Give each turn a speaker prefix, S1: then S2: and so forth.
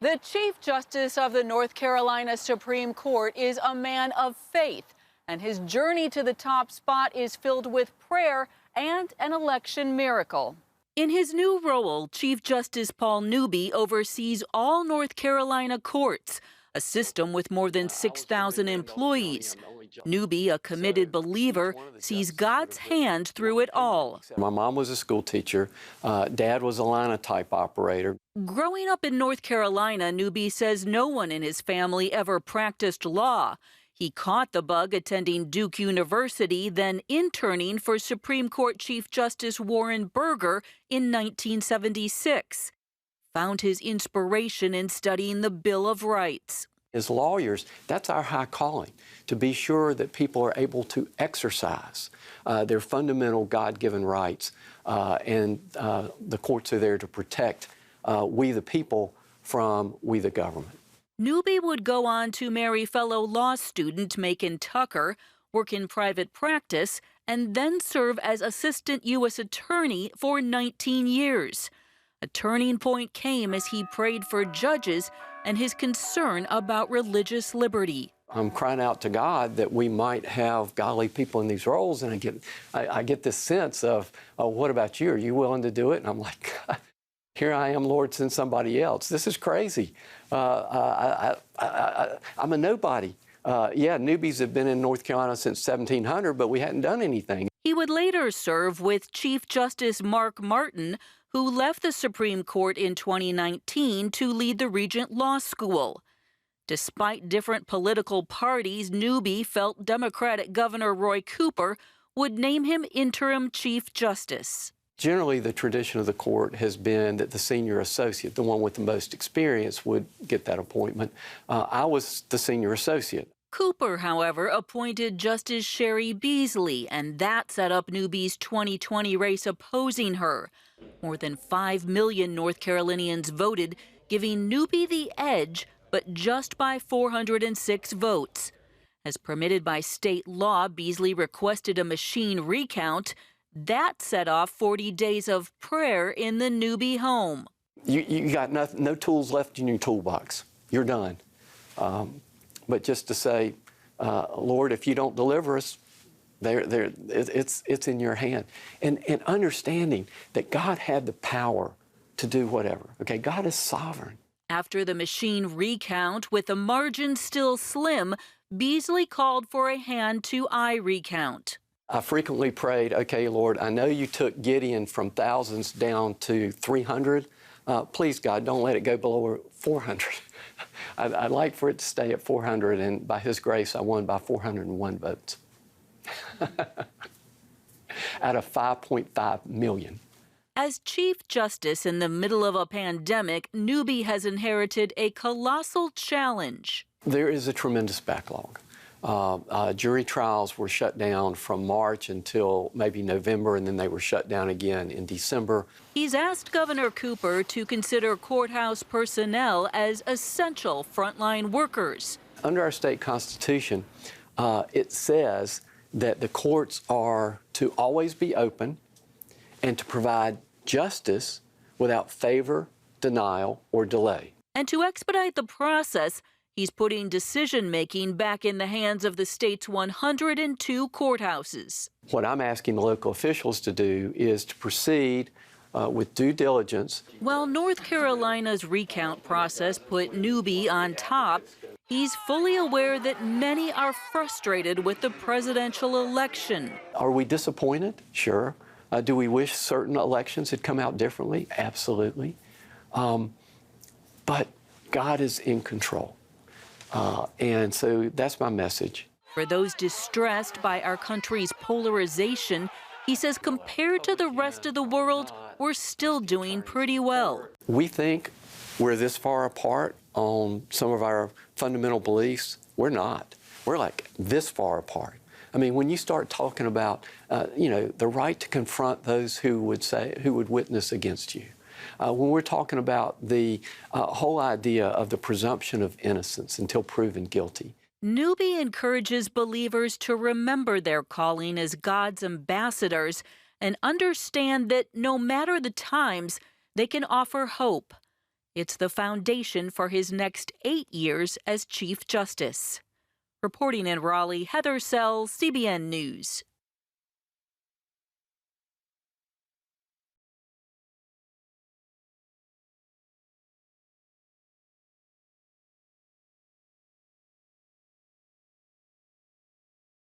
S1: The Chief Justice of the North Carolina Supreme Court is a man of faith, and his journey to the top spot is filled with prayer and an election miracle. In his new role, Chief Justice Paul Newby oversees all North Carolina courts, a system with more than 6,000 employees. Newby, a committed believer, sees God's hand through it all.
S2: My mom was a school teacher. Dad was a linotype operator.
S1: Growing up in North Carolina, Newby says no one in his family ever practiced law. He caught the bug attending Duke University, then interning for Supreme Court Chief Justice Warren Burger in 1976. Found his inspiration in studying the Bill of Rights.
S2: As lawyers, that's our high calling, to be sure that people are able to exercise their fundamental God-given rights, and the courts are there to protect we the people from we the government.
S1: Newby would go on to marry fellow law student Macon Tucker, work in private practice, and then serve as assistant U.S. attorney for 19 years. A turning point came as he prayed for judges and his concern about religious liberty.
S2: I'm crying out to God that we might have godly people in these roles, and I get this sense of, oh, what about you? Are you willing to do it? And I'm like, here I am, Lord, send somebody else. This is crazy. I'm a nobody. Yeah, newbies have been in North Carolina since 1700, but we hadn't done anything.
S1: He would later serve with Chief Justice Mark Martin, who left the Supreme Court in 2019 to lead the Regent Law School. Despite different political parties, Newby felt Democratic Governor Roy Cooper would name him interim Chief Justice.
S2: Generally, the tradition of the court has been that the senior associate, the one with the most experience, would get that appointment. I was the senior associate.
S1: Cooper, however, appointed Justice Sherry Beasley, and that set up Newby's 2020 race opposing her. More than 5 million North Carolinians voted, giving Newby the edge, but just by 406 votes. As permitted by state law, Beasley requested a machine recount. That set off 40 days of prayer in the Newby home.
S2: You got no tools left in your toolbox. You're done. But just to say, Lord, if you don't deliver us, it's in your hand. And understanding that God had the power to do whatever. Okay, God is sovereign.
S1: After the machine recount, with the margin still slim, Beasley called for a hand-to-eye recount.
S2: I frequently prayed, okay, Lord, I know you took Gideon from thousands down to 300. Please, God, don't let it go below 400. I'd like for it to stay at 400, and by His grace, I won by 401 votes out of 5.5 million.
S1: As Chief Justice in the middle of a pandemic, Newby has inherited a colossal challenge.
S2: There is a tremendous backlog. Jury trials were shut down from March until maybe November, and then they were shut down again in December.
S1: He's asked Governor Cooper to consider courthouse personnel as essential frontline workers.
S2: Under our state constitution, it says that the courts are to always be open and to provide justice without favor, denial, or delay.
S1: And to expedite the process, he's putting decision-making back in the hands of the state's 102 courthouses.
S2: What I'm asking the local officials to do is to proceed with due diligence.
S1: While North Carolina's recount process put Newby on top, he's fully aware that many are frustrated with the presidential election.
S2: Are we disappointed? Sure. Do we wish certain elections had come out differently? Absolutely. But God is in control. And so that's my message.
S1: For those distressed by our country's polarization, he says compared to the rest of the world, we're still doing pretty well.
S2: We think we're this far apart on some of our fundamental beliefs. We're not. We're like this far apart. I mean, when you start talking about, the right to confront those who would witness against you, when we're talking about the whole idea of the presumption of innocence until proven guilty.
S1: Newby encourages believers to remember their calling as God's ambassadors and understand that no matter the times, they can offer hope. It's the foundation for his next 8 years as Chief Justice. Reporting in Raleigh, Heather Sells, CBN News.